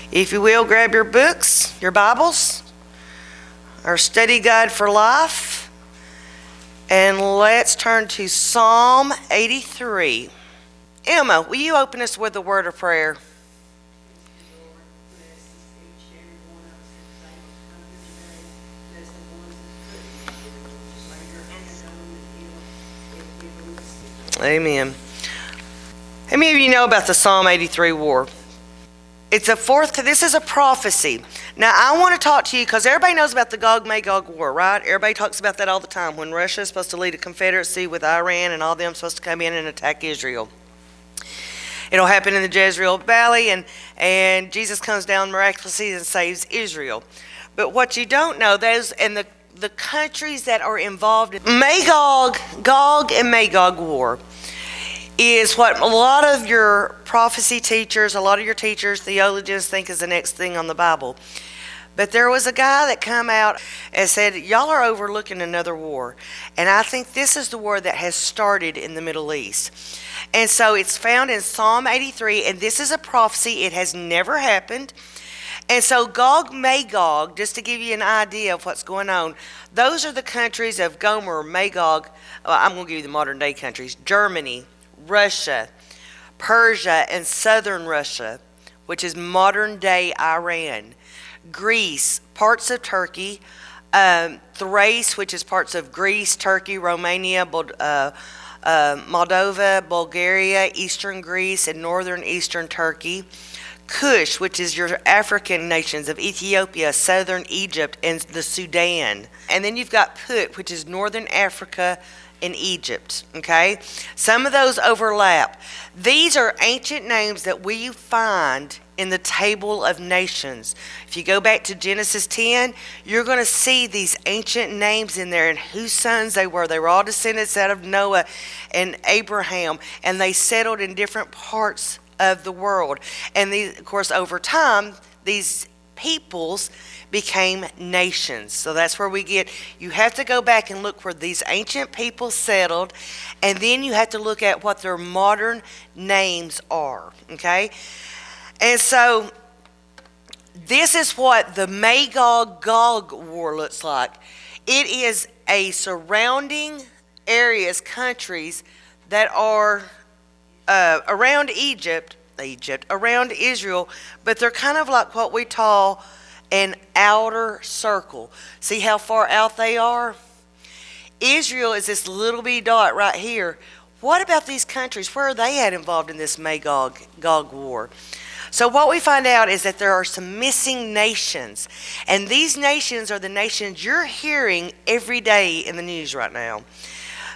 If you will, grab your books, your Bibles, our study guide for life, and let's turn to Psalm 83. Emma, will you open us with a word of prayer? Amen. How many of you know about the Psalm 83 war? This is a prophecy. Now, I want to talk to you because everybody knows about the Gog Magog war, right? Everybody talks about that all the time when Russia is supposed to lead a confederacy with Iran and all them supposed to come in and attack Israel. It'll happen in the Jezreel Valley, and Jesus comes down miraculously and saves Israel. But what you don't know, those and the countries that are involved in Gog and Magog war is what a lot of your prophecy teachers, a lot of your teachers, theologians think is the next thing on the Bible. But there was a guy that come out and said, y'all are overlooking another war. And I think this is the war that has started in the Middle East. And so it's found in Psalm 83, and this is a prophecy. It has never happened. And so Gog Magog, just to give you an idea of what's going on, those are the countries of Gomer, Magog. I'm going to give you the modern day countries: Germany, Russia, Persia, and southern Russia, which is modern day Iran, Greece, parts of Turkey, Thrace, which is parts of Greece, Turkey, Romania, Moldova, Bulgaria, eastern Greece, and northern eastern Turkey, Cush, which is your African nations of Ethiopia, southern Egypt, and the Sudan. And then you've got Put, which is northern Africa and Egypt. Okay? Some of those overlap. These are ancient names that we find in the table of nations. If you go back to Genesis 10, you're going to see these ancient names in there and whose sons they were. They were all descendants out of Noah and Abraham, and they settled in different parts of the world. And of course, over time, these peoples became nations. So that's where you have to go back and look where these ancient people settled, and then you have to look at what their modern names are, okay? And so this is what the Magog-Gog war looks like. It is a surrounding areas, countries that are around Egypt, around Israel, but they're kind of like what we call an outer circle. See how far out they are? Israel is this little bitty dot right here. What about these countries? Where are they at involved in this Magog-Gog war? So what we find out is that there are some missing nations, and these nations are the nations you're hearing every day in the news right now.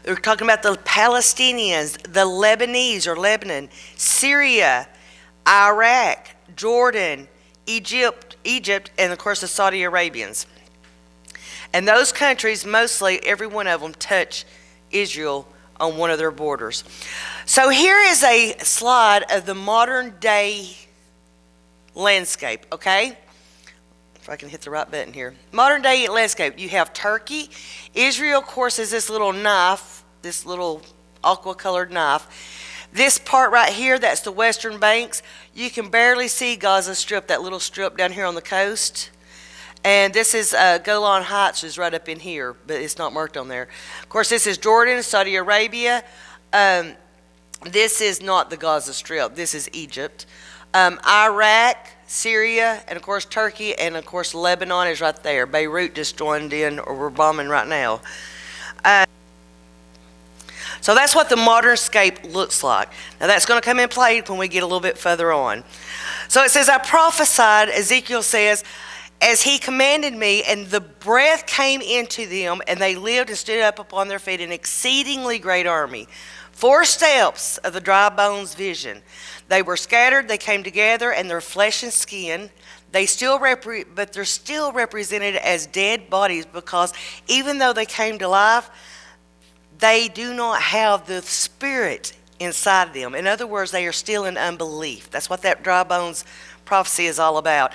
We're talking about the Palestinians, the Lebanese or Lebanon, Syria, Iraq, Jordan, Egypt, and of course the Saudi Arabians. And those countries, mostly every one of them, touch Israel on one of their borders. So here is a slide of the modern day landscape, okay? If I can hit the right button here. Modern day landscape. You have Turkey. Israel, of course, is this little knife, this little aqua colored knife. This part right here, that's the western banks. You can barely see Gaza Strip, that little strip down here on the coast. And this is Golan Heights is right up in here, but it's not marked on there. Of course, this is Jordan, Saudi Arabia. This is not the Gaza Strip. This is Egypt. Iraq, Syria, and of course Turkey, and of course Lebanon is right there. Beirut just joined in, or we're bombing right now. So that's what the modern scape looks like. Now that's going to come in play when we get a little bit further on. So it says, I prophesied, Ezekiel says, as he commanded me, and the breath came into them, and they lived and stood up upon their feet, an exceedingly great army. 4 steps of the dry bones vision. They were scattered, they came together, and their flesh and skin, they're still represented as dead bodies, because even though they came to life, they do not have the spirit inside of them. In other words, they are still in unbelief. That's what that dry bones prophecy is all about.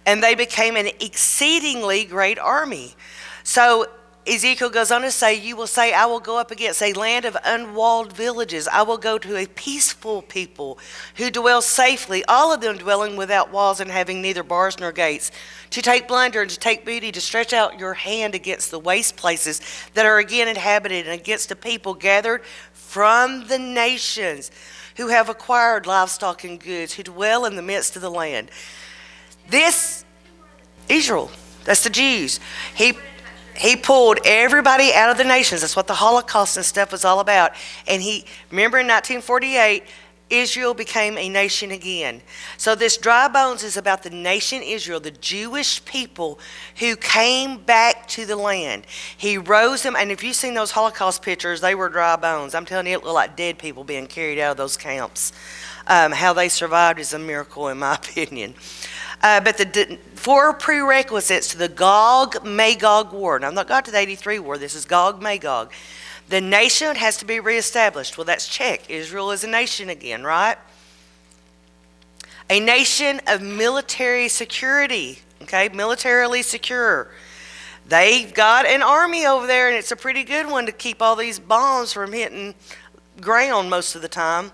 And they became an exceedingly great army. So Ezekiel goes on to say, you will say, I will go up against a land of unwalled villages. I will go to a peaceful people who dwell safely, all of them dwelling without walls and having neither bars nor gates, to take plunder and to take booty, to stretch out your hand against the waste places that are again inhabited, and against a people gathered from the nations who have acquired livestock and goods, who dwell in the midst of the land. This, Israel, that's the Jews. He pulled everybody out of the nations. That's what the Holocaust and stuff was all about. And remember in 1948, Israel became a nation again. So this dry bones is about the nation Israel, the Jewish people who came back to the land. He rose them, and if you've seen those Holocaust pictures, they were dry bones. I'm telling you, it looked like dead people being carried out of those camps. How they survived is a miracle, in my opinion. But the 4 prerequisites to the Gog Magog war. Now, I'm not got to the 83 war. This is Gog Magog. The nation has to be reestablished. Well, that's check. Israel is a nation again, right? A nation of military security, okay? Militarily secure. They've got an army over there, and it's a pretty good one to keep all these bombs from hitting ground most of the time.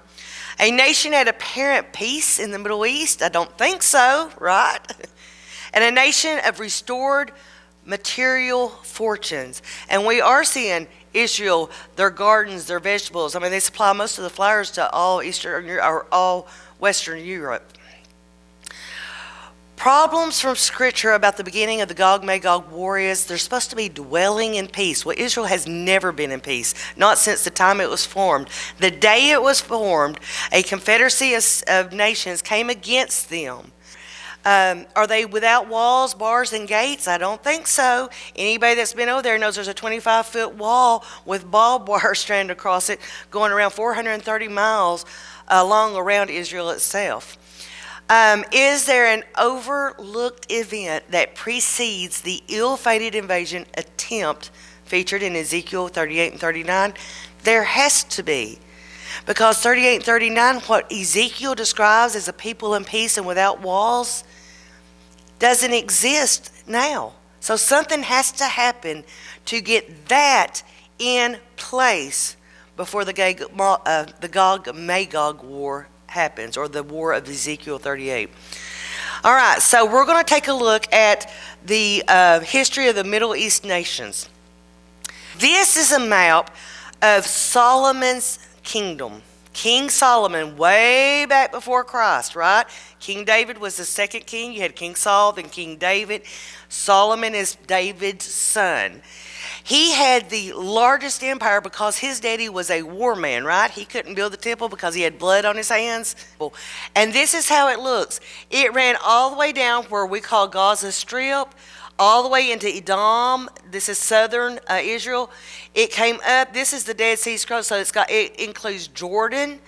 A nation at apparent peace in the Middle East? I don't think so, right? And a nation of restored material fortunes. And we are seeing Israel, their gardens, their vegetables. I mean, they supply most of the flowers to all Eastern or all Western Europe. Problems from Scripture about the beginning of the Gog Magog war is they're supposed to be dwelling in peace. Well, Israel has never been in peace, not since the time it was formed. The day it was formed, a confederacy of nations came against them. Are they without walls, bars, and gates? I don't think so. Anybody that's been over there knows there's a 25-foot wall with barbed wire stranded across it going around 430 miles long around Israel itself. Is there an overlooked event that precedes the ill-fated invasion attempt featured in Ezekiel 38 and 39? There has to be. Because 38 and 39, what Ezekiel describes as a people in peace and without walls, doesn't exist now. So something has to happen to get that in place before the Gog Magog war happens, or the war of Ezekiel 38. All right, so we're going to take a look at the history of the Middle East nations. This is a map of Solomon's kingdom. King Solomon, way back before Christ, right? King David was the second king. You had King Saul, then King David. Solomon is David's son. He had the largest empire because his daddy was a war man, right? He couldn't build the temple because he had blood on his hands. And this is how it looks. It ran all the way down where we call Gaza Strip, all the way into Edom. This is southern Israel. It came up. This is the Dead Sea Scrolls, so it includes Jordan.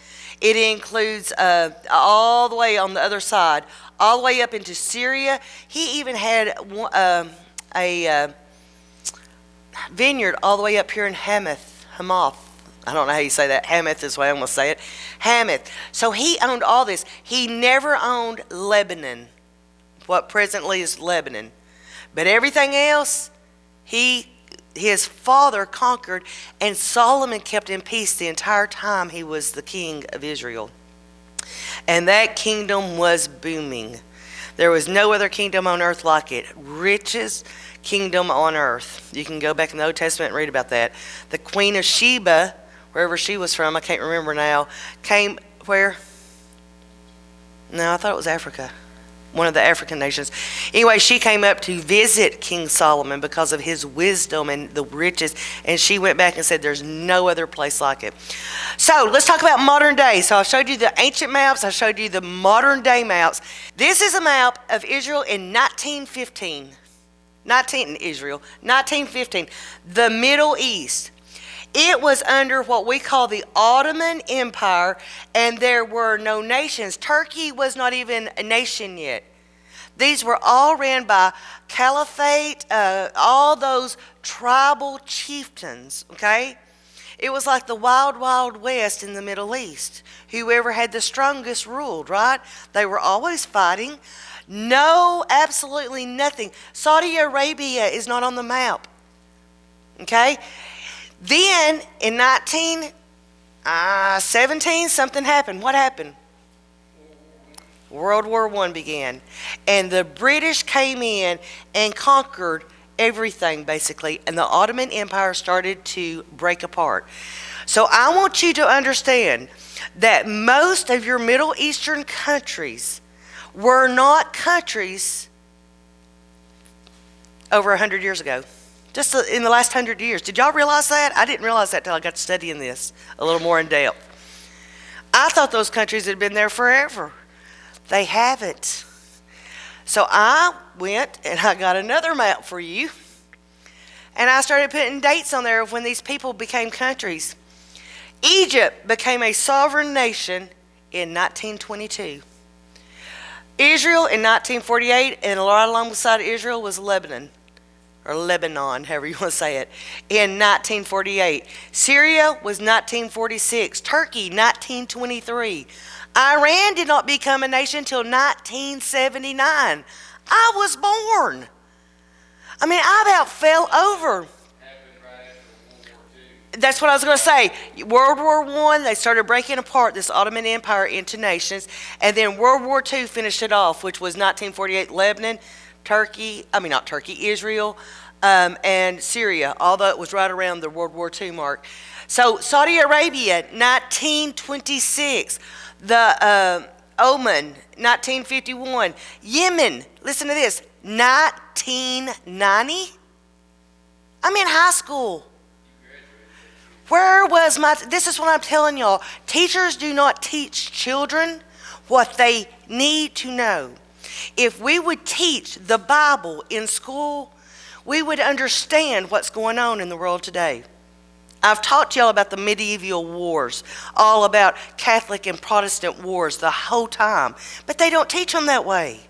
It includes all the way on the other side, all the way up into Syria. He even had a vineyard all the way up here in Hamath. I don't know how you say that. Hamath is the way I'm going to say it. Hamath. So he owned all this. He never owned Lebanon, what presently is Lebanon. But everything else, his father conquered, and Solomon kept in peace the entire time he was the king of Israel. And that kingdom was booming. There was no other kingdom on earth like it. Richest kingdom on earth. You can go back in the Old Testament and read about that. The Queen of Sheba, wherever she was from, I can't remember now, came where? No, I thought it was Africa. One of the African nations. Anyway, she came up to visit King Solomon because of his wisdom and the riches, and she went back and said there's no other place like it. So let's talk about modern day. So I showed you the ancient maps. I showed you the modern day maps. This is a map of Israel in 1915. 1915. The Middle East. It was under what we call the Ottoman Empire, and there were no nations. Turkey was not even a nation yet. These were all ran by caliphate, all those tribal chieftains, okay? It was like the wild, wild west in the Middle East. Whoever had the strongest ruled, right? They were always fighting. No, absolutely nothing. Saudi Arabia is not on the map. Okay? Then in 1917, something happened. What happened? World War I began. And the British came in and conquered everything, basically. And the Ottoman Empire started to break apart. So I want you to understand that most of your Middle Eastern countries were not countries over 100 years ago. Just in the last 100 years. Did y'all realize that? I didn't realize that until I got to studying this a little more in depth. I thought those countries had been there forever. They haven't. So I went and I got another map for you. And I started putting dates on there of when these people became countries. Egypt became a sovereign nation in 1922. Israel in 1948, and right alongside Israel was Lebanon, or Lebanon, however you want to say it, in 1948. Syria was 1946. Turkey, 1923. Iran did not become a nation until 1979. I was born. I mean, I about fell over. That's what I was going to say. World War I, they started breaking apart this Ottoman Empire into nations. And then World War II finished it off, which was 1948, Lebanon, Israel, and Syria, although it was right around the World War II mark. So Saudi Arabia, 1926. The Oman, 1951. Yemen, listen to this, 1990. I'm in high school. Where was this is what I'm telling y'all. Teachers do not teach children what they need to know. If we would teach the Bible in school, we would understand what's going on in the world today. I've taught y'all about the medieval wars, all about Catholic and Protestant wars the whole time, but they don't teach them that way.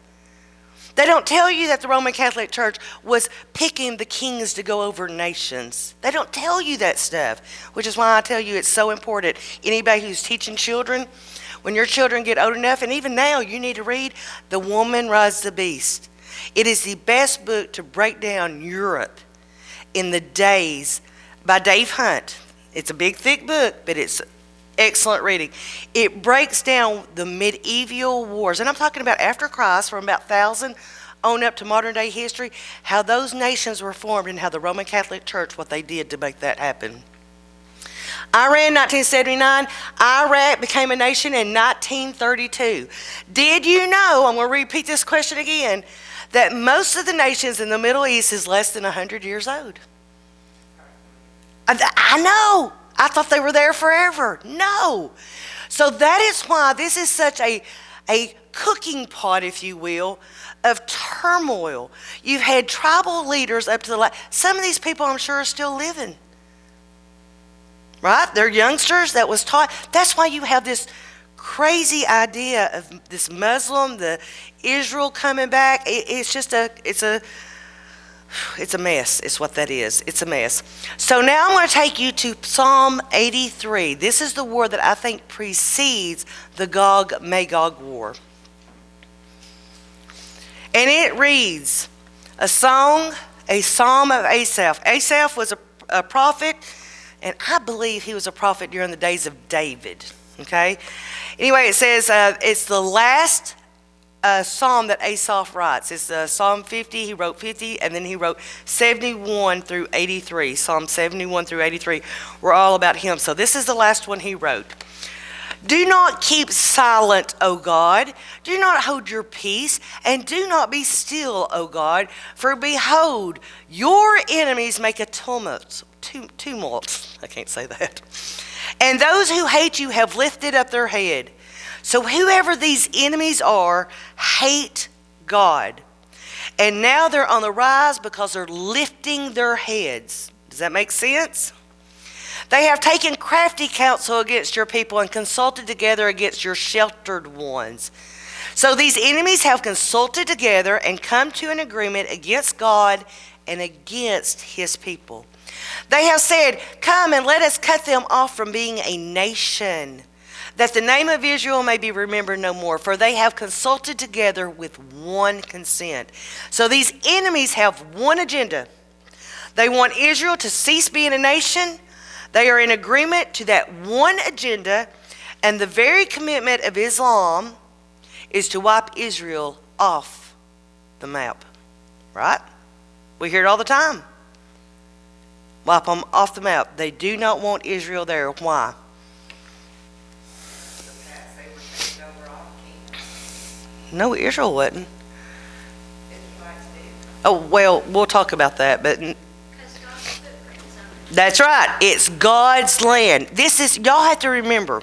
They don't tell you that the Roman Catholic Church was picking the kings to go over nations. They don't tell you that stuff, which is why I tell you it's so important. Anybody who's teaching children, when your children get old enough, and even now, you need to read The Woman Rides the Beast. It is the best book to break down Europe in the days by Dave Hunt. It's a big, thick book, but it's excellent reading. It breaks down the medieval wars, and I'm talking about after Christ, from about 1000 on up to modern day history, how those nations were formed and how the Roman Catholic Church, what they did to make that happen. Iran, 1979. Iraq became a nation in 1932. Did you know, I'm going to repeat this question again, that most of the nations in the Middle East is less than 100 years old? I know. I thought they were there forever. No. So that is why this is such a cooking pot, if you will, of turmoil. You've had tribal leaders up to the last. Some of these people, I'm sure, are still living. Right? They're youngsters that was taught. That's why you have this crazy idea of this Muslim, the Israel coming back. It's a mess. It's what that is. It's a mess. So now I'm going to take you to Psalm 83. This is the war that I think precedes the Gog Magog war. And it reads, a psalm of Asaph. Asaph was a prophet, and I believe he was a prophet during the days of David. Okay? Anyway, it says it's the last psalm that Asaph writes. It's Psalm 50. He wrote 50, and then he wrote 71 through 83. Psalm 71 through 83 were all about him. So this is the last one he wrote. Do not keep silent, O God. Do not hold your peace, and do not be still, O God. For behold, your enemies make a tumult. I can't say that. And those who hate you have lifted up their head. So whoever these enemies are, hate God. And now they're on the rise because they're lifting their heads. Does that make sense? They have taken crafty counsel against your people and consulted together against your sheltered ones. So these enemies have consulted together and come to an agreement against God and against his people. They have said, come and let us cut them off from being a nation, that the name of Israel may be remembered no more, for they have consulted together with one consent. So these enemies have one agenda. They want Israel to cease being a nation. They are in agreement to that one agenda, and the very commitment of Islam is to wipe Israel off the map, right? We hear it all the time. Wipe them off the map. They do not want Israel there. Why? No, Israel wasn't. Oh, well, we'll talk about that, but that's right. It's God's land. This is, y'all have to remember.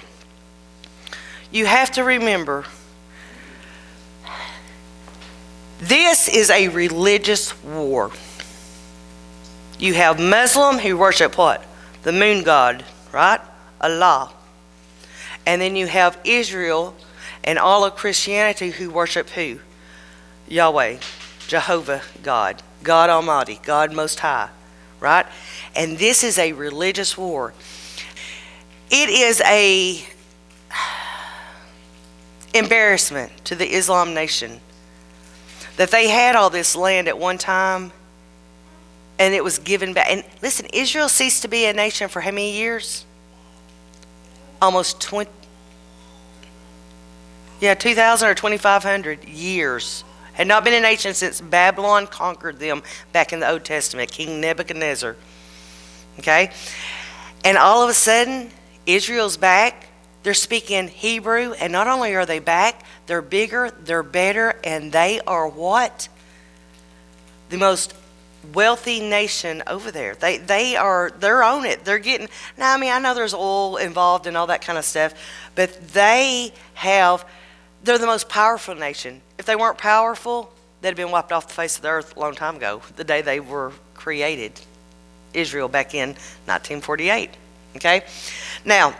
You have to remember. This is a religious war. You have Muslim who worship what? The moon god, right? Allah. And then you have Israel and all of Christianity who worship who? Yahweh, Jehovah God, God Almighty, God Most High, right? And this is a religious war. It is a embarrassment to the Islam nation that they had all this land at one time and it was given back. And listen, Israel ceased to be a nation for how many years? Almost 20. Yeah, 2,000 or 2,500 years. Had not been a nation since Babylon conquered them back in the Old Testament, King Nebuchadnezzar. Okay? And all of a sudden, Israel's back. They're speaking Hebrew, and not only are they back, they're bigger, they're better, and they are what? The most wealthy nation over there. They're on it. They're getting, now I mean, I know there's oil involved and all that kind of stuff, but they're the most powerful nation. If they weren't powerful, they'd have been wiped off the face of the earth a long time ago, the day they were created, Israel, back in 1948. Okay? Now,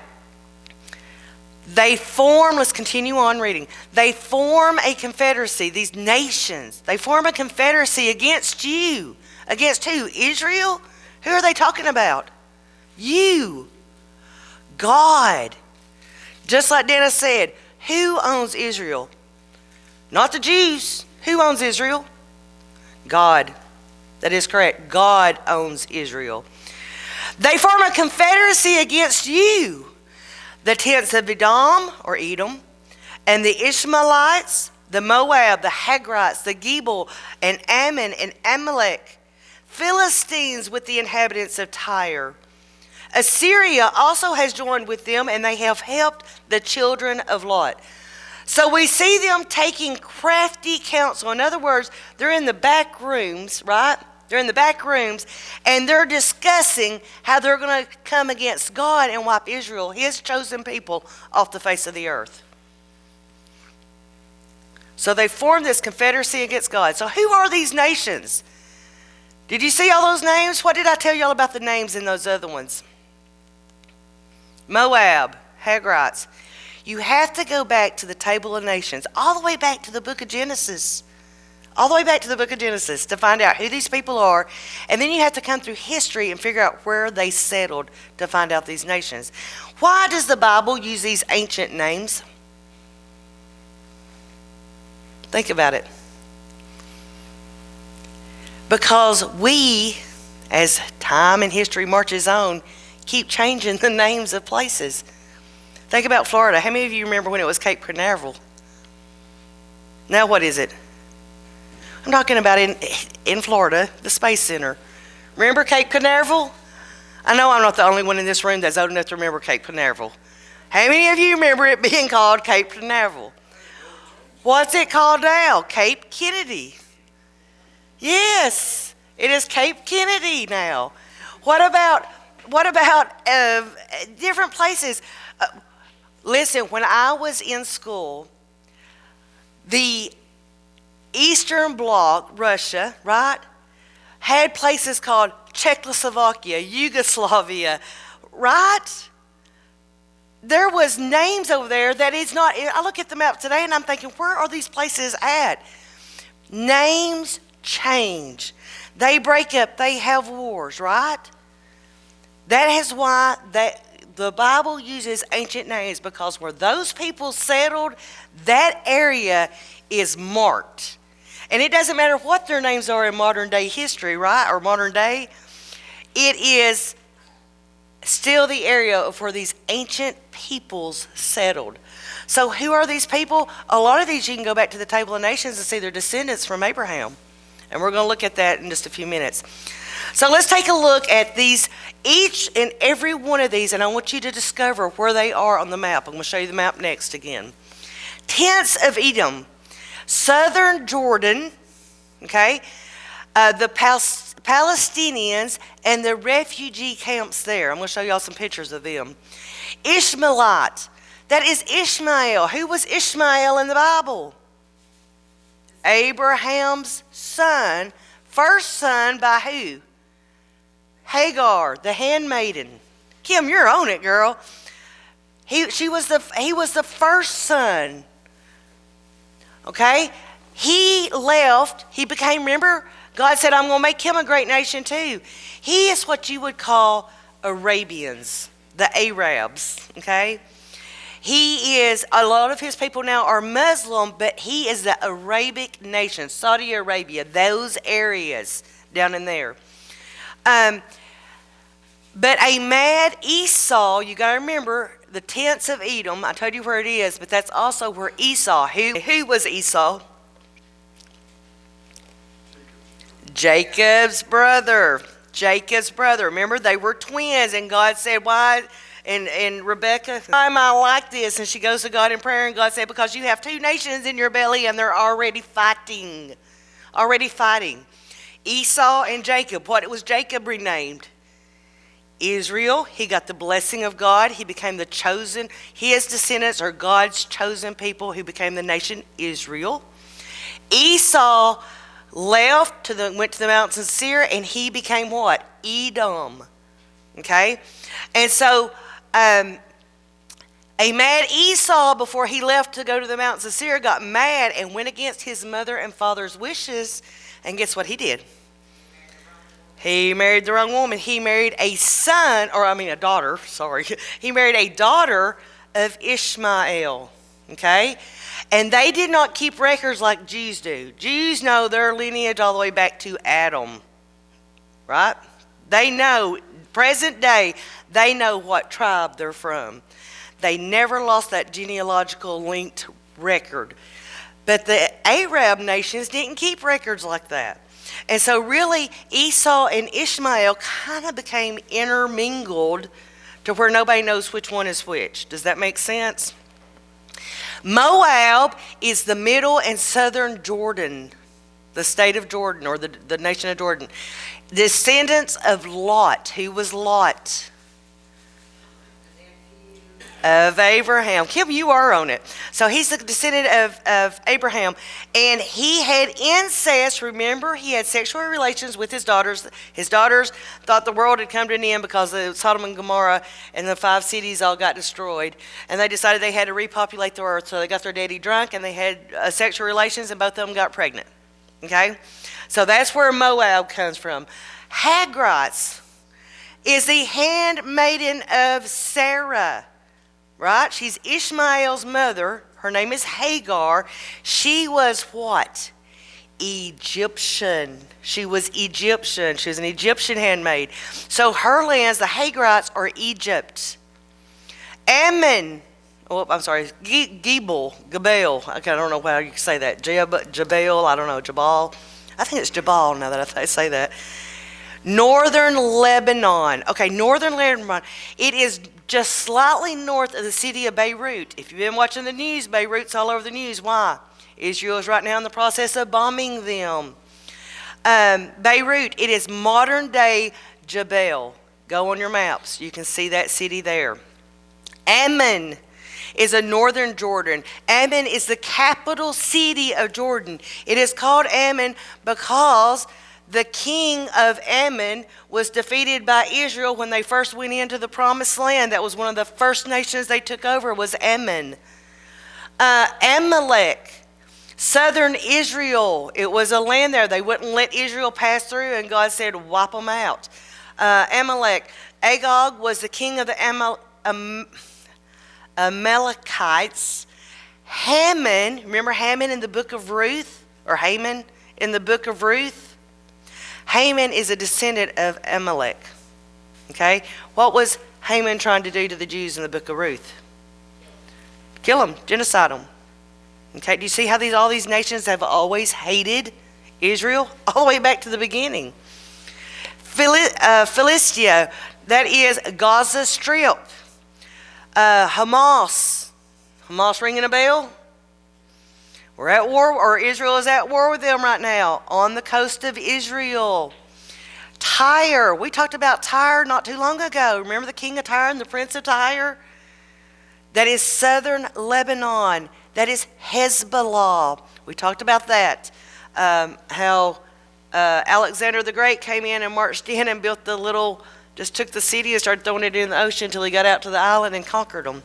they form, let's continue on reading. They form a confederacy, these nations. They form a confederacy against you. Against who? Israel? Who are they talking about? You. God. Just like Dana said, who owns Israel? Not the Jews. Who owns Israel? God. That is correct. God owns Israel. They form a confederacy against you. The tents of Edom, or Edom, and the Ishmaelites, the Moab, the Hagrites, the Gebal, and Ammon, and Amalek, Philistines with the inhabitants of Tyre. Assyria also has joined with them, and they have helped the children of Lot. So we see them taking crafty counsel. In other words, they're in the back rooms, right? They're in the back rooms, and they're discussing how they're going to come against God and wipe Israel, his chosen people, off the face of the earth. So they formed this confederacy against God. So who are these nations? Did you see all those names? What did I tell you all about the names in those other ones? Moab, Hagrites. You have to go back to the table of nations, all the way back to the book of Genesis. All the way back to the book of Genesis to find out who these people are. And then you have to come through history and figure out where they settled to find out these nations. Why does the Bible use these ancient names? Think about it. Because we, as time and history marches on, keep changing the names of places. Think about Florida. How many of you remember when it was Cape Canaveral? Now what is it? I'm talking about in Florida, the Space Center. Remember Cape Canaveral? I know I'm not the only one in this room that's old enough to remember Cape Canaveral. How many of you remember it being called Cape Canaveral? What's it called now? Cape Kennedy. Yes, it is Cape Kennedy now. What about different places? Listen, when I was in school, the Eastern Bloc, Russia, right, had places called Czechoslovakia, Yugoslavia, right? There was names over there that is not, I look at the map today and I'm thinking, where are these places at? Names change. They break up, they have wars, right? That is why the Bible uses ancient names, because where those people settled, that area is marked. And it doesn't matter what their names are in modern day history, right? Or modern day. It is still the area of where these ancient peoples settled. So who are these people? A lot of these you can go back to the Table of Nations and see their descendants from Abraham. And we're going to look at that in just a few minutes. So let's take a look at these, each and every one of these, and I want you to discover where they are on the map. I'm going to show you the map next again. Tents of Edom, southern Jordan, okay, the Palestinians and the refugee camps there. I'm going to show y'all some pictures of them. Ishmaelite, that is Ishmael. Who was Ishmael in the Bible? Abraham's son, first son by who? Hagar, the handmaiden. Kim, you're on it, girl. He was the first son. Okay? He left. He became, remember, God said, I'm going to make him a great nation too. He is what you would call Arabians, the Arabs. Okay? He is, a lot of his people now are Muslim, but he is the Arabic nation, Saudi Arabia, those areas down in there. But a mad Esau, you got to remember, the tents of Edom, I told you where it is, but that's also where Esau, who was Esau? Jacob's brother. Jacob's brother. Remember, they were twins, and God said, why? And Rebecca, why am I like this? And she goes to God in prayer, and God said, because you have two nations in your belly, and they're already fighting. Already fighting. Esau and Jacob. What was Jacob renamed? Israel. He got the blessing of God. He became the chosen. His descendants are God's chosen people who became the nation Israel. Esau left, went to the mountains of Seir, and he became what? Edom. Okay? And so, a mad Esau, before he left to go to the mountains of Seir, got mad and went against his mother and father's wishes. And guess what he did? He married the wrong woman. He married a daughter, sorry. He married a daughter of Ishmael. Okay? And they did not keep records like Jews do. Jews know their lineage all the way back to Adam. Right? They know, present day, they know what tribe they're from. They never lost that genealogical linked record. But the Arab nations didn't keep records like that. And so really, Esau and Ishmael kind of became intermingled to where nobody knows which one is which. Does that make sense? Moab is the middle and southern Jordan, the state of Jordan, or the nation of Jordan. Descendants of Lot. Who was Lot? Of Abraham. Kim, you are on it. So he's the descendant of Abraham. And he had incest. Remember, he had sexual relations with his daughters. His daughters thought the world had come to an end because of Sodom and Gomorrah and the 5 cities all got destroyed. And they decided they had to repopulate the earth. So they got their daddy drunk and they had sexual relations, and both of them got pregnant. Okay? So that's where Moab comes from. Hagrites is the handmaiden of Sarah. Right? She's Ishmael's mother. Her name is Hagar. She was what? Egyptian. She was Egyptian. She was an Egyptian handmaid. So her lands, the Hagrites, are Egypt. Ammon. Oh, I'm sorry. Gebel. Okay, I don't know how you say that. Jabal. I don't know. Jabal. I think it's Jabal now that I say that. Northern Lebanon. Okay, northern Lebanon. It is just slightly north of the city of Beirut. If you've been watching the news, Beirut's all over the news. Why? Israel is right now in the process of bombing them. Beirut, it is modern day Jabal. Go on your maps. You can see that city there. Ammon is a northern Jordan. Ammon is the capital city of Jordan. It is called Ammon because the king of Ammon was defeated by Israel when they first went into the promised land. That was one of the first nations they took over, was Ammon. Amalek, southern Israel. It was a land there. They wouldn't let Israel pass through, and God said, wipe them out. Amalek. Agag was the king of the Amalekites. Haman, remember Haman in the book of Ruth? Or Haman in the book of Ruth? Haman is a descendant of Amalek. Okay? What was Haman trying to do to the Jews in the book of Ruth? Kill them, genocide them. Okay, do you see how all these nations have always hated Israel? All the way back to the beginning. Philistia, that is Gaza Strip. Hamas. Hamas ringing a bell? We're at war, or Israel is at war with them right now on the coast of Israel. Tyre. We talked about Tyre not too long ago. Remember the king of Tyre and the prince of Tyre? That is southern Lebanon. That is Hezbollah. We talked about that. How Alexander the Great came in and marched in and built just took the city and started throwing it in the ocean until he got out to the island and conquered them.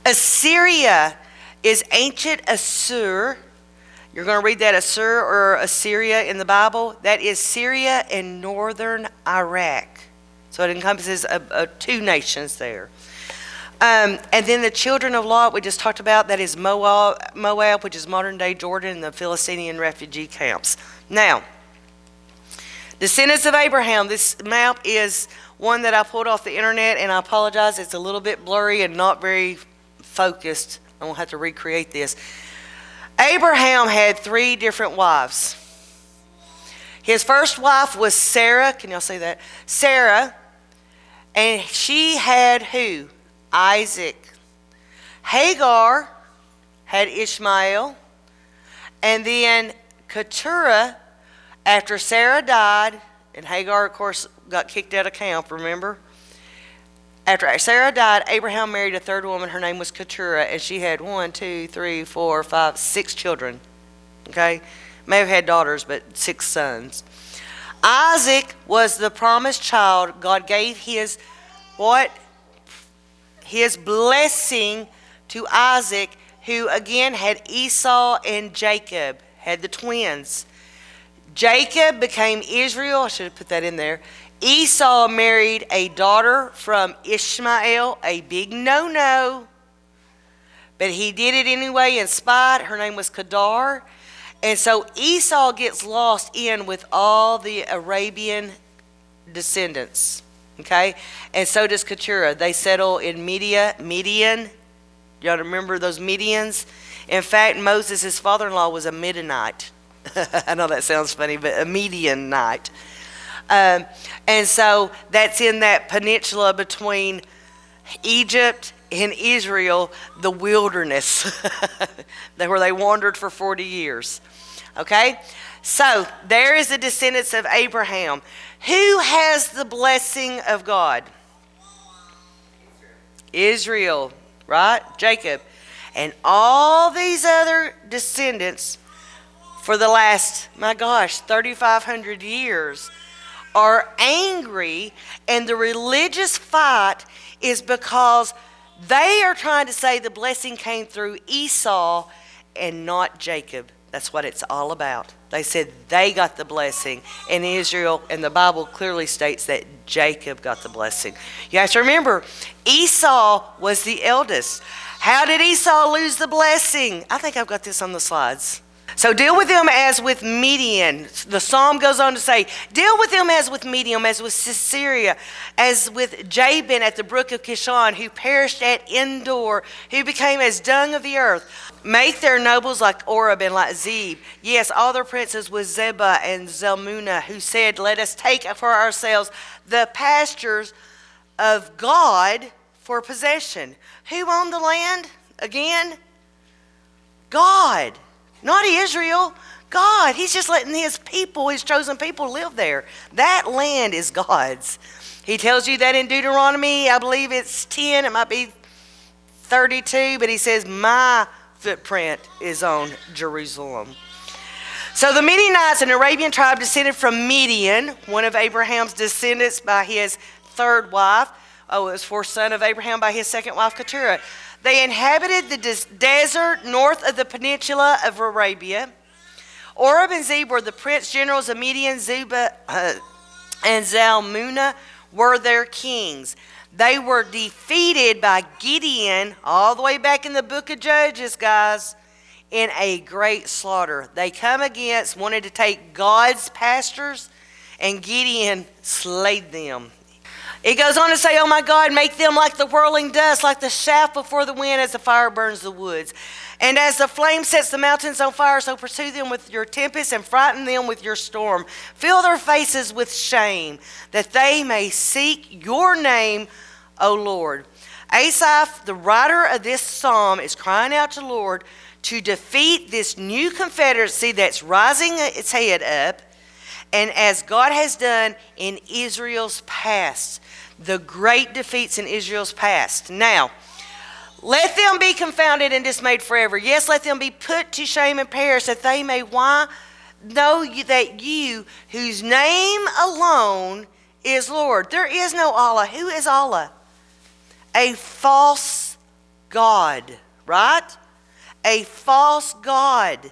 Assyria is ancient Assur. You're going to read that Assur or Assyria in the Bible. That is Syria and northern Iraq. So it encompasses two nations there. And then the children of Lot we just talked about, that is Moab, which is modern-day Jordan, and the Philistine refugee camps. Now, descendants of Abraham. This map is one that I pulled off the internet, and I apologize. It's a little bit blurry and not very focused. I won't have to recreate this. Abraham had 3 different wives. His first wife was Sarah. Can y'all say that? Sarah. And she had who? Isaac. Hagar had Ishmael. And then Keturah, after Sarah died, and Hagar, of course, got kicked out of camp, remember? After Sarah died, Abraham married a third woman. Her name was Keturah, and she had 6 children. Okay? May have had daughters, but 6 sons. Isaac was the promised child. God gave his what? His blessing to Isaac, who again had Esau and Jacob, had the twins. Jacob became Israel. I should have put that in there. Esau married a daughter from Ishmael, a big no-no. But he did it anyway in spite. Her name was Kedar. And so Esau gets lost in with all the Arabian descendants. Okay? And so does Keturah. They settle in Midian. Y'all remember those Midians? In fact, Moses, his father-in-law, was a Midianite. I know that sounds funny, but a Midianite. And so that's in that peninsula between Egypt and Israel, the wilderness, where they wandered for 40 years. Okay? So there is the descendants of Abraham. Who has the blessing of God? Israel, right? Jacob. And all these other descendants for the last, 3,500 years are angry, and the religious fight is because they are trying to say the blessing came through Esau and not Jacob. That's what it's all about. They said they got the blessing in Israel, and the Bible clearly states that Jacob got the blessing. You have to remember, Esau was the eldest. How did Esau lose the blessing? I think I've got this on the slides. So deal with them as with Midian. The psalm goes on to say, deal with them as with Midian, as with Sisera, as with Jabin at the brook of Kishon, who perished at Endor, who became as dung of the earth. Make their nobles like Oreb and like Zeb. Yes, all their princes with Zebah and Zalmunna, who said, let us take for ourselves the pastures of God for possession. Who owned the land again? God. Not Israel, God. He's just letting his people, his chosen people, live there. That land is God's. He tells you that in Deuteronomy, I believe it's 10, it might be 32, but he says, my footprint is on Jerusalem. So the Midianites, an Arabian tribe descended from Midian, one of Abraham's descendants by his third wife. Oh, it was fourth son of Abraham by his second wife, Keturah. They inhabited the desert north of the peninsula of Arabia. Oreb and Zeb were the prince generals of Midian. Zebah and Zalmunna were their kings. They were defeated by Gideon all the way back in the book of Judges, guys, in a great slaughter. They wanted to take God's pastures and Gideon slayed them. It goes on to say, oh my God, make them like the whirling dust, like the shaft before the wind as the fire burns the woods. And as the flame sets the mountains on fire, so pursue them with your tempest and frighten them with your storm. Fill their faces with shame, that they may seek your name, O Lord. Asaph, the writer of this psalm, is crying out to the Lord to defeat this new confederacy that's rising its head up, and as God has done in Israel's past, the great defeats in Israel's past. Now, let them be confounded and dismayed forever. Yes, let them be put to shame and perish, that they may know that you, whose name alone is Lord. There is no Allah. Who is Allah? A false god, right? A false god.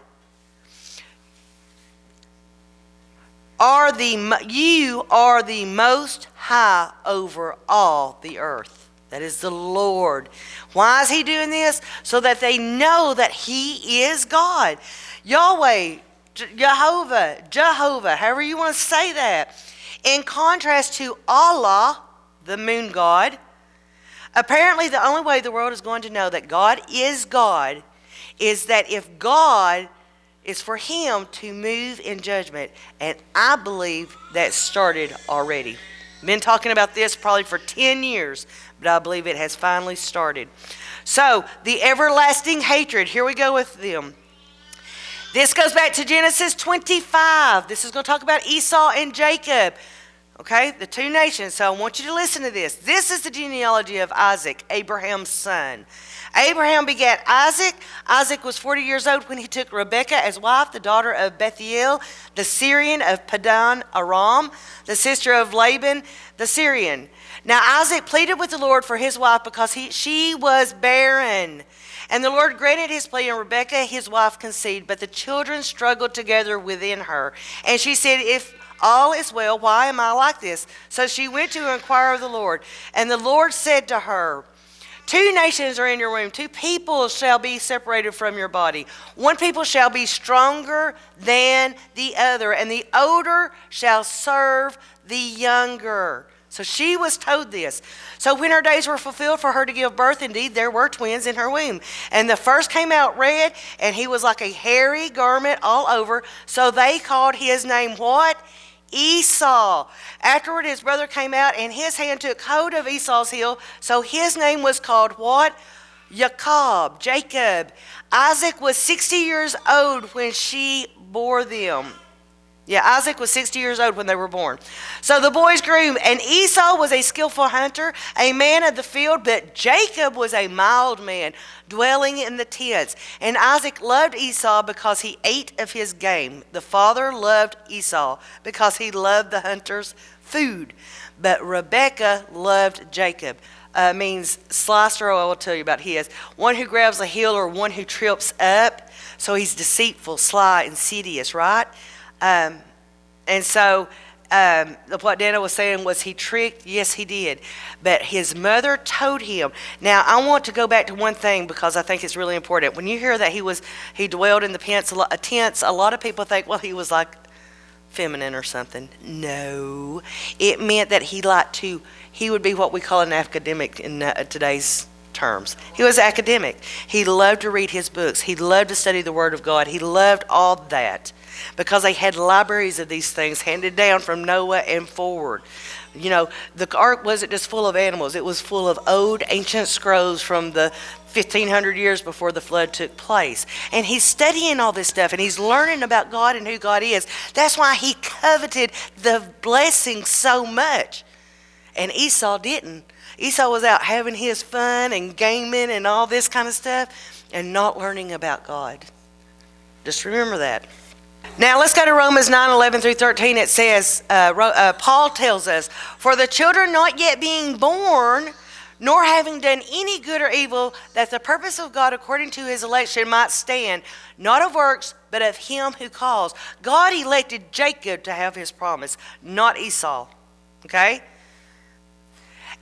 You are the most high over all the earth. That is the Lord. Why is he doing this? So that they know that he is God. Yahweh, Jehovah, however you want to say that. In contrast to Allah, the moon god, apparently the only way the world is going to know that God is that if God is for him to move in judgment. And I believe that started already. Been talking about this probably for 10 years, but I believe it has finally started. So, the everlasting hatred. Here we go with them. This goes back to Genesis 25. This is going to talk about Esau and Jacob. Okay, the two nations. So I want you to listen to this. This is the genealogy of Isaac, Abraham's son. Abraham begat Isaac. Isaac was 40 years old when he took Rebekah as wife, the daughter of Bethuel, the Syrian of Padan Aram, the sister of Laban, the Syrian. Now Isaac pleaded with the Lord for his wife because she was barren. And the Lord granted his plea, and Rebekah, his wife, conceived. But the children struggled together within her. And she said, if all is well, why am I like this? So she went to inquire of the Lord. And the Lord said to her, 2 nations are in your womb. 2 people shall be separated from your body. 1 people shall be stronger than the other, and the older shall serve the younger. So she was told this. So when her days were fulfilled for her to give birth, indeed there were twins in her womb. And the first came out red, and he was like a hairy garment all over. So they called his name what? Esau. Afterward his brother came out, and his hand took hold of Esau's heel. So his name was called what? Jacob. Isaac was 60 years old when she bore them. Yeah, Isaac was 60 years old when they were born. So the boys grew, and Esau was a skillful hunter, a man of the field, but Jacob was a mild man, dwelling in the tents. And Isaac loved Esau because he ate of his game. The father loved Esau because he loved the hunter's food. But Rebekah loved Jacob. Means slicer, I will tell you about his. One who grabs a heel or one who trips up. So he's deceitful, sly, insidious, right? And so what Dana was saying was he tricked. Yes, he did. But his mother told him. Now, I want to go back to one thing because I think it's really important. When you hear that he dwelled in the tents, a lot of people think, well, he was like feminine or something. No. It meant that he would be what we call an academic in today's terms. He was academic. He loved to read his books. He loved to study the Word of God. He loved all that because they had libraries of these things handed down from Noah and forward. You know, the ark wasn't just full of animals. It was full of old ancient scrolls from the 1,500 years before the flood took place. And he's studying all this stuff, and he's learning about God and who God is. That's why he coveted the blessing so much. And Esau didn't. Esau was out having his fun and gaming and all this kind of stuff and not learning about God. Just remember that. Now let's go to Romans 9:11 through 13. It says, Paul tells us, for the children not yet being born, nor having done any good or evil, that the purpose of God according to his election might stand, not of works, but of him who calls. God elected Jacob to have his promise, not Esau. Okay?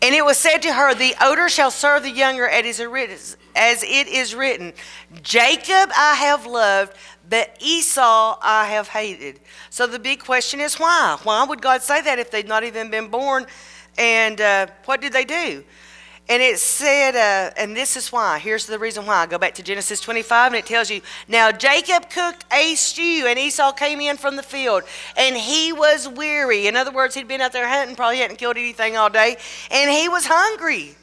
And it was said to her, the older shall serve the younger, as it is written, Jacob I have loved, but Esau I have hated. So the big question is why? Why would God say that if they'd not even been born? And what did they do? And it said, and this is why. Here's the reason why. Go back to Genesis 25, and it tells you, now Jacob cooked a stew, and Esau came in from the field, and he was weary. In other words, he'd been out there hunting, probably hadn't killed anything all day, and he was hungry.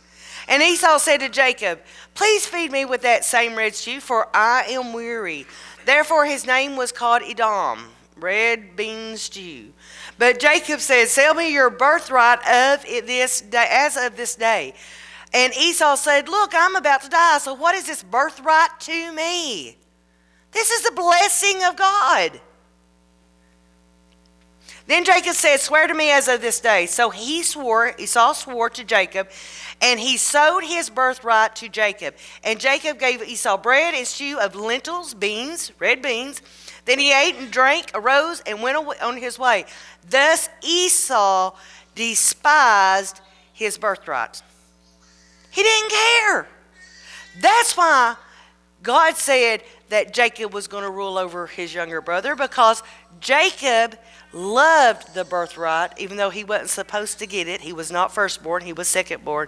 And Esau said to Jacob, please feed me with that same red stew, for I am weary. Therefore his name was called Edom, red bean stew. But Jacob said, sell me your birthright of this day, as of this day. And Esau said, look, I'm about to die, so what is this birthright to me? This is the blessing of God. Then Jacob said, swear to me as of this day. So Esau swore to Jacob, and he sold his birthright to Jacob. And Jacob gave Esau bread and stew of lentils, beans, red beans. Then he ate and drank, arose, and went on his way. Thus Esau despised his birthright. He didn't care. That's why God said that Jacob was going to rule over his younger brother, because Jacob loved the birthright, even though he wasn't supposed to get it. He was not firstborn, he was secondborn.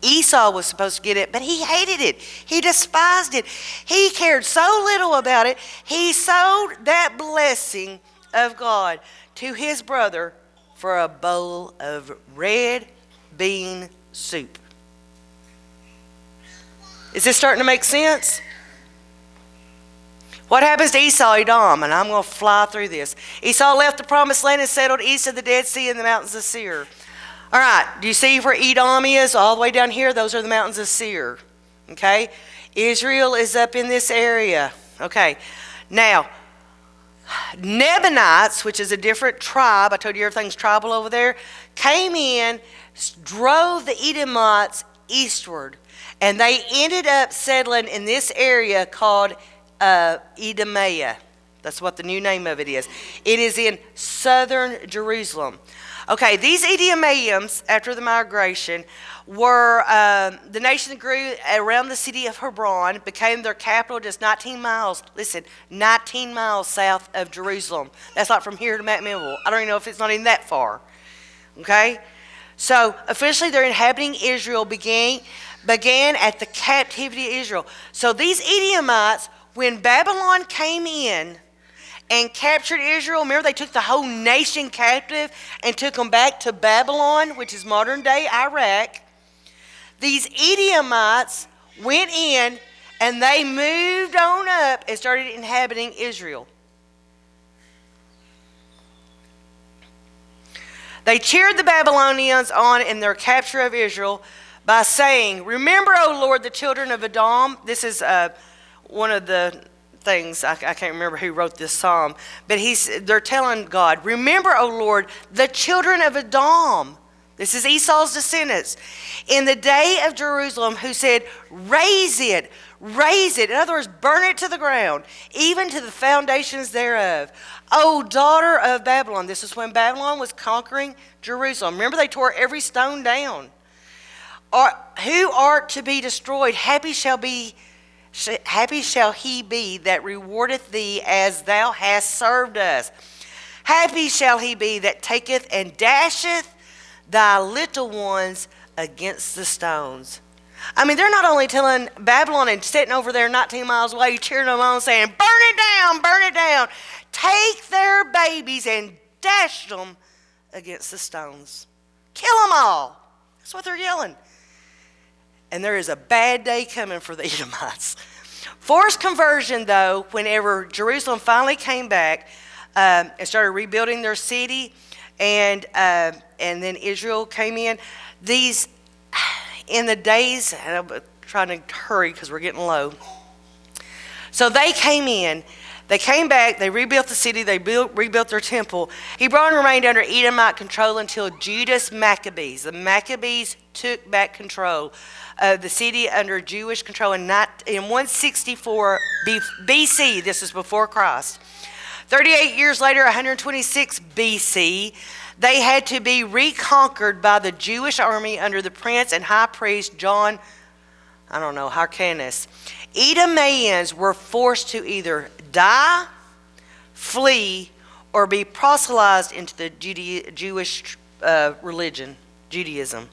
Esau was supposed to get it, but he hated it. He despised it. He cared so little about it, he sold that blessing of God to his brother for a bowl of red bean soup. Is this starting to make sense? What happens to Esau, Edom? And I'm going to fly through this. Esau left the promised land and settled east of the Dead Sea in the mountains of Seir. All right, do you see where Edom is? All the way down here, those are the mountains of Seir. Okay? Israel is up in this area. Okay. Now, Nebanites, which is a different tribe, I told you everything's tribal over there, came in, drove the Edomites eastward. And they ended up settling in this area called Edomia. That's what the new name of it is. It is in southern Jerusalem. Okay, these Edomians, after the migration, were the nation that grew around the city of Hebron, became their capital just 19 miles, listen, 19 miles south of Jerusalem. That's like from here to Mount Millville. I don't even know if it's not even that far. Okay? So, officially, their inhabiting Israel began at the captivity of Israel. So these Edomites, when Babylon came in and captured Israel, remember they took the whole nation captive and took them back to Babylon, which is modern day Iraq. These Edomites went in and they moved on up and started inhabiting Israel. They cheered the Babylonians on in their capture of Israel by saying, remember, O Lord, the children of Edom. This is one of the things, I can't remember who wrote this psalm, but they're telling God, remember, O Lord, the children of Edom. This is Esau's descendants. In the day of Jerusalem, who said, raise it. In other words, burn it to the ground, even to the foundations thereof. O daughter of Babylon. This is when Babylon was conquering Jerusalem. Remember, they tore every stone down. Who art to be destroyed? Happy shall he be that rewardeth thee as thou hast served us. Happy shall he be that taketh and dasheth thy little ones against the stones. I mean, they're not only telling Babylon and sitting over there 19 miles away, cheering them on, saying, burn it down, burn it down. Take their babies and dash them against the stones. Kill them all. That's what they're yelling. And there is a bad day coming for the Edomites. Forced conversion, though, whenever Jerusalem finally came back and started rebuilding their city, and then Israel came in, in the days, and I'm trying to hurry because we're getting low. So they came in, they came back, they rebuilt the city, they rebuilt their temple. Hebron remained under Edomite control until Judah's Maccabees. The Maccabees took back control of the city under Jewish control in 164 BC. This is before Christ. 38 years later, 126 BC, they had to be reconquered by the Jewish army under the prince and high priest John, Hyrcanus. Edomians were forced to either die flee, or be proselytized into the Jewish religion, Judaism.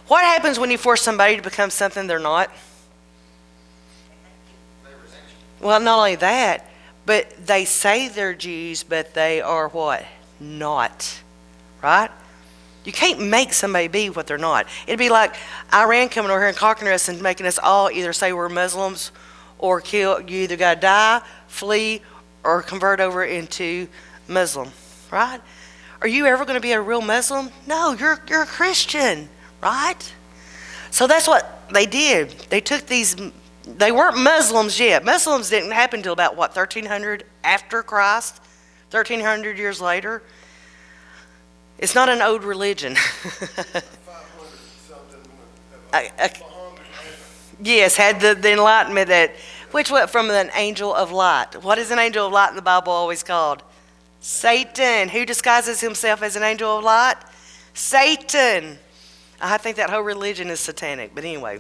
What happens when you force somebody to become something they're not? Well, not only that, but they say they're Jews, but they are what? Not. Right? You can't make somebody be what they're not. It'd be like Iran coming over here and conquering us and making us all either say we're Muslims or kill. You either got to die, flee, or convert over into Muslim. Right? Are you ever going to be a real Muslim? No, you're a Christian. Right? So that's what they did. They took these. They weren't Muslims yet. Muslims didn't happen until about, 1300 after Christ? 1300 years later? It's not an old religion. 500 something. Yes, had the enlightenment which went from an angel of light. What is an angel of light in the Bible always called? Satan. Who disguises himself as an angel of light? Satan. I think that whole religion is satanic, but anyway.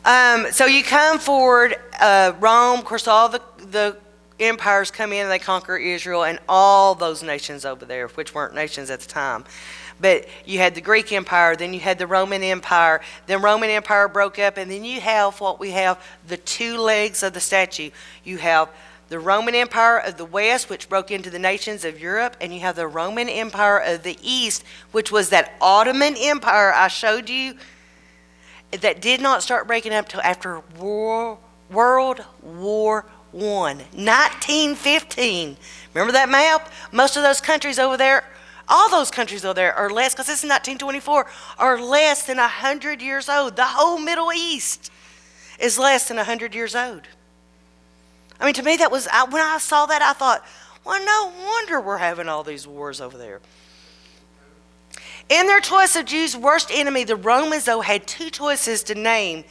So you come forward, Rome, of course, all the empires come in and they conquer Israel and all those nations over there, which weren't nations at the time. But you had the Greek Empire, then you had the Roman Empire, then Roman Empire broke up, and then you have what we have, the two legs of the statue. You have the Roman Empire of the West, which broke into the nations of Europe, and you have the Roman Empire of the East, which was that Ottoman Empire I showed you, that did not start breaking up till after World War I, 1915. Remember that map? Most of those countries over there, all those countries over there are less, because this is 1924, are less than 100 years old. The whole Middle East is less than 100 years old. I mean, to me, that was, when I saw that, I thought, well, no wonder we're having all these wars over there. In their choice of Jews' worst enemy, the Romans, though, had two choices to name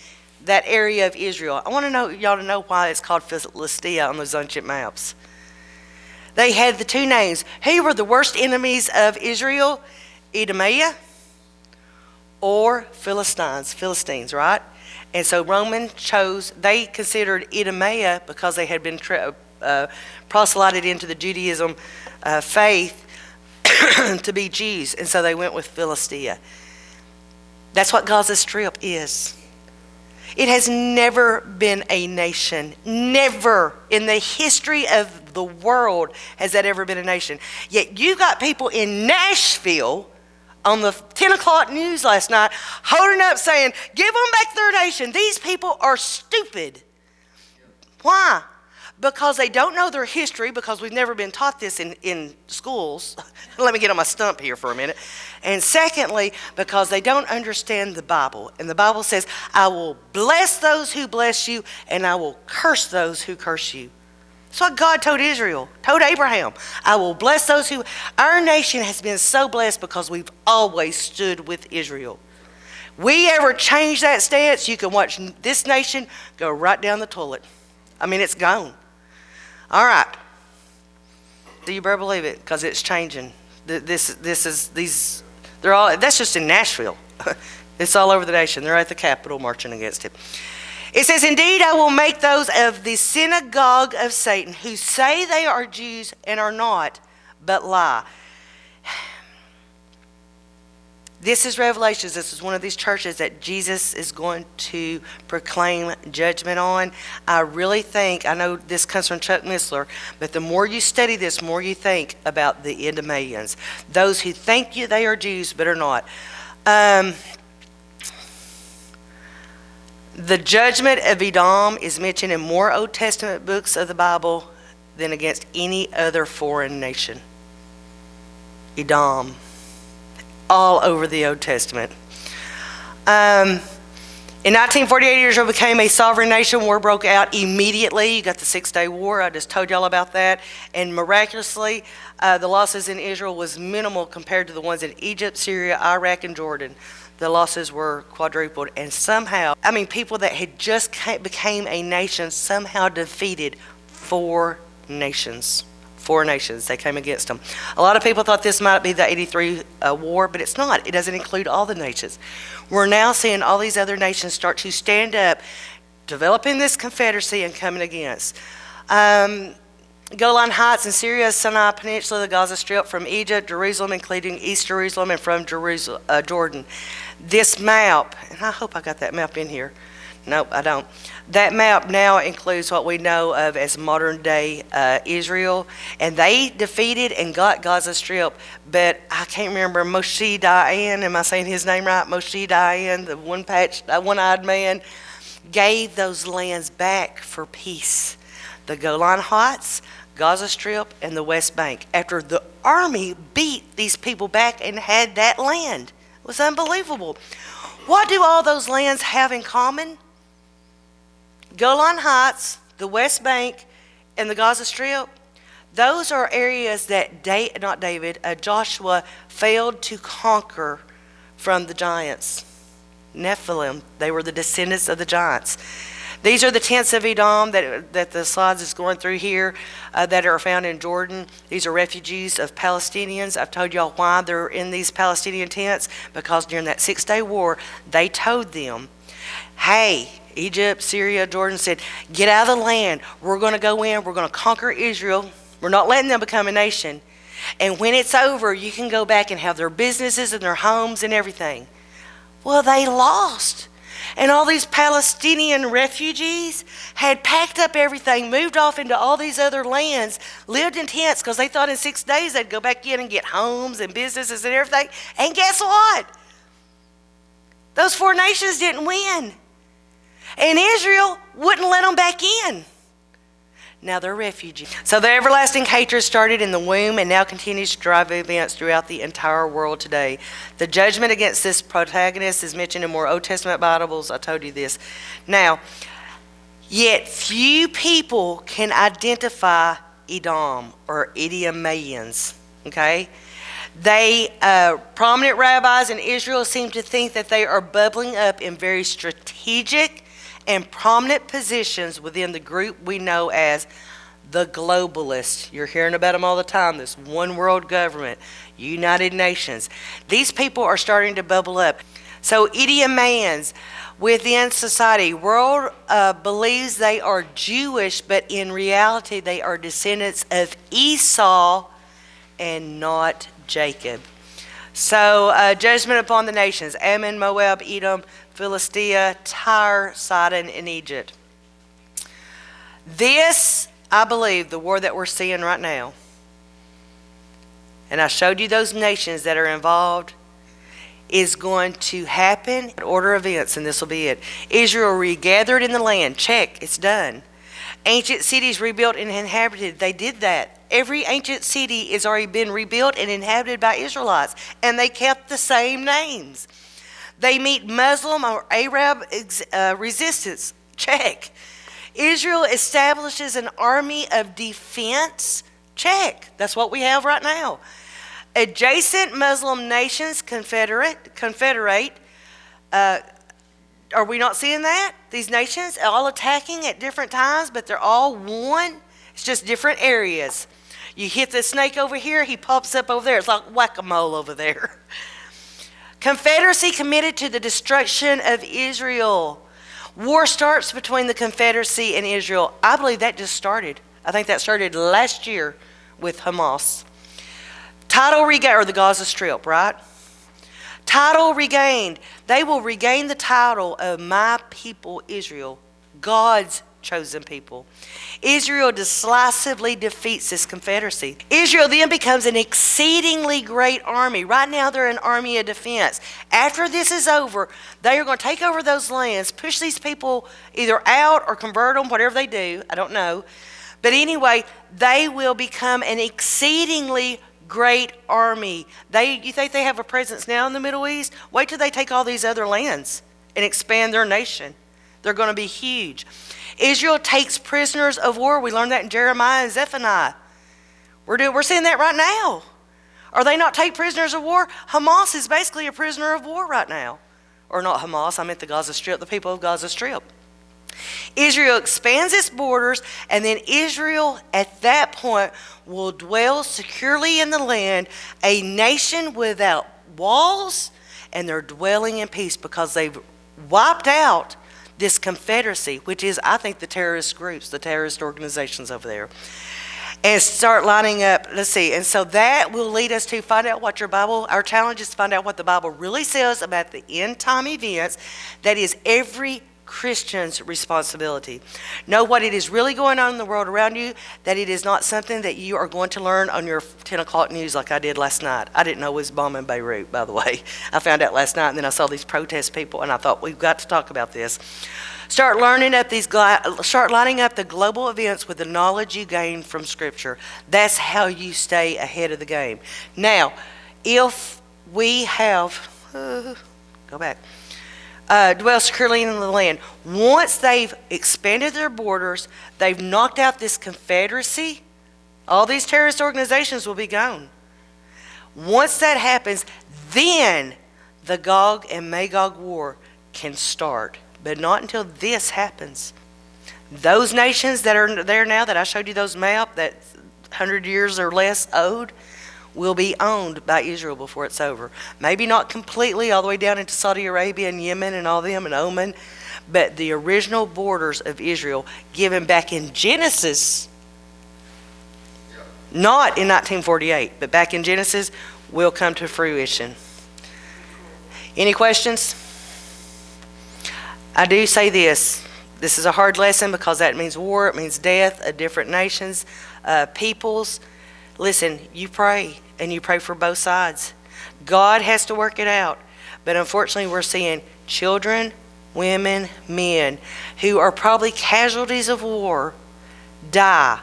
that area of Israel. I want y'all to know why it's called Philistia on those ancient maps. They had the two names. Who were the worst enemies of Israel? Edomiah or Philistines, right? And so Roman they considered Edomiah, because they had been proselyted into the Judaism faith, to be Jews, and so they went with Philistia. That's what Gaza Strip is. It has never been a nation. Never in the history of the world has that ever been a nation. Yet you got people in Nashville on the 10 o'clock news last night holding up saying, give them back their nation. These people are stupid. Why? Because they don't know their history, because we've never been taught this in schools. Let me get on my stump here for a minute. And secondly, because they don't understand the Bible. And the Bible says, I will bless those who bless you, and I will curse those who curse you. That's what God told Israel, told Abraham. I will bless those who... Our nation has been so blessed because we've always stood with Israel. We ever change that stance, you can watch this nation go right down the toilet. I mean, it's gone. All right. Do you better believe it? Because it's changing. That's just in Nashville. It's all over the nation. They're at the Capitol marching against it. It says, indeed, I will make those of the synagogue of Satan who say they are Jews and are not, but lie. This is Revelations. This is one of these churches that Jesus is going to proclaim judgment on. I really think, I know this comes from Chuck Missler, but the more you study this, the more you think about the Edomians. Those who think they are Jews but are not. The judgment of Edom is mentioned in more Old Testament books of the Bible than against any other foreign nation. Edom. All over the Old Testament. In 1948, Israel became a sovereign nation. War broke out immediately. You got the 6-Day War. I just told y'all about that. And miraculously, the losses in Israel was minimal compared to the ones in Egypt, Syria, Iraq, and Jordan. The losses were quadrupled. And somehow, people that had just became a nation somehow defeated four nations. Four nations, they came against them. A lot of people thought this might be the 83 war, but it's not. It doesn't include all the nations. We're now seeing all these other nations start to stand up, developing this confederacy and coming against. Golan Heights in Syria, Sinai Peninsula, the Gaza Strip, from Egypt, Jerusalem, including East Jerusalem, and from Jerusalem, Jordan. This map, and I hope I got that map in here. Nope, I don't. That map now includes what we know of as modern-day Israel, and they defeated and got Gaza Strip, but I can't remember Moshe Dayan, am I saying his name right? Moshe Dayan, the one-eyed man, gave those lands back for peace. The Golan Heights, Gaza Strip, and the West Bank, after the army beat these people back and had that land. It was unbelievable. What do all those lands have in common? Golan Heights, the West Bank, and the Gaza Strip, those are areas that Joshua failed to conquer from the giants. Nephilim, they were the descendants of the giants. These are the tents of Edom that the slides is going through here that are found in Jordan. These are refugees of Palestinians. I've told y'all why they're in these Palestinian tents, because during that 6-day war, they told them, hey, Egypt, Syria, Jordan said, get out of the land. We're going to go in. We're going to conquer Israel. We're not letting them become a nation. And when it's over, you can go back and have their businesses and their homes and everything. Well, they lost. And all these Palestinian refugees had packed up everything, moved off into all these other lands, lived in tents because they thought in 6 days they'd go back in and get homes and businesses and everything. And guess what? Those 4 nations didn't win. And Israel wouldn't let them back in. Now they're refugees. So the everlasting hatred started in the womb and now continues to drive events throughout the entire world today. The judgment against this protagonist is mentioned in more Old Testament Bibles. I told you this. Now, yet few people can identify Edom or Edomians. Okay? Prominent rabbis in Israel seem to think that they are bubbling up in very strategic and prominent positions within the group we know as the globalists. You're hearing about them all the time, this one world government, United Nations. These people are starting to bubble up. So Edomians within society, world believes they are Jewish, but in reality they are descendants of Esau and not Jacob. So judgment upon the nations, Ammon, Moab, Edom, Philistia, Tyre, Sidon, and Egypt. This, I believe, the war that we're seeing right now, and I showed you those nations that are involved, is going to happen in order of events, and this will be it. Israel regathered in the land. Check, it's done. Ancient cities rebuilt and inhabited. They did that. Every ancient city has already been rebuilt and inhabited by Israelites, and they kept the same names. They meet Muslim or Arab resistance. Check. Israel establishes an army of defense. Check. That's what we have right now. Adjacent Muslim nations confederate. Are we not seeing that? These nations all attacking at different times, but they're all one. It's just different areas. You hit the snake over here, he pops up over there. It's like whack-a-mole over there. Confederacy committed to the destruction of Israel. War starts between the Confederacy and Israel. I believe that just started. I think that started last year with Hamas. Title regained, or the Gaza Strip, right? Title regained. They will regain the title of my people Israel, God's chosen people. Israel decisively defeats this confederacy. Israel then becomes an exceedingly great army. Right now they're an army of defense. After this is over, they are going to take over those lands, push these people either out or convert them, whatever they do. I don't know. But anyway, they will become an exceedingly great army. You think they have a presence now in the Middle East? Wait till they take all these other lands and expand their nation. They're going to be huge. Israel takes prisoners of war. We learned that in Jeremiah and Zephaniah. We're seeing that right now. Are they not take prisoners of war? Hamas is basically a prisoner of war right now. Or not Hamas, I meant the Gaza Strip, the people of Gaza Strip. Israel expands its borders, and then Israel at that point will dwell securely in the land, a nation without walls, and they're dwelling in peace because they've wiped out this confederacy, which is, I think, the terrorist groups, the terrorist organizations over there. and start lining up. Let's see. And so that will lead us to find out what our challenge is to find out what the Bible really says about the end time events. That is every Christian's responsibility. Know what it is really going on in the world around you, that it is not something that you are going to learn on your 10 o'clock news like I did last night. I didn't know it was bombing Beirut, by the way. I found out last night, and then I saw these protest people, and I thought, we've got to talk about this. Start lining up the global events with the knowledge you gain from Scripture. That's how you stay ahead of the game. Now, if we have, go back, dwell securely in the land. Once they've expanded their borders, they've knocked out this confederacy, all these terrorist organizations will be gone. Once that happens, then the Gog and Magog war can start. But not until this happens. Those nations that are there now that I showed you those map, that 100 years or less old, will be owned by Israel before it's over. Maybe not completely all the way down into Saudi Arabia and Yemen and all them and Oman, but the original borders of Israel given back in Genesis, not in 1948, but back in Genesis, will come to fruition. Any questions? I do say this. This is a hard lesson because that means war, it means death of different nations, peoples. Listen, you pray, and you pray for both sides. God has to work it out. But unfortunately, we're seeing children, women, men who are probably casualties of war die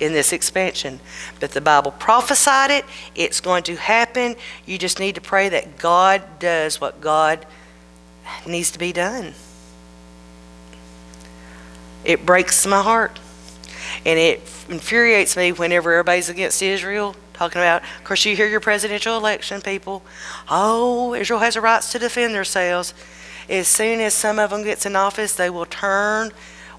in this expansion. But the Bible prophesied it. It's going to happen. You just need to pray that God does what God needs to be done. It breaks my heart. And it infuriates me whenever everybody's against Israel, talking about, of course, you hear your presidential election people, oh, Israel has the rights to defend themselves. As soon as some of them gets in office, they will turn.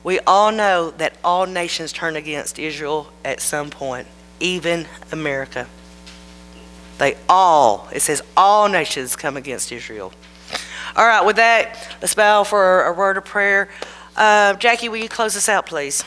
We all know that all nations turn against Israel at some point, even America. It says all nations come against Israel. All right, with that, let's bow for a word of prayer. Jackie, will you close us out, please?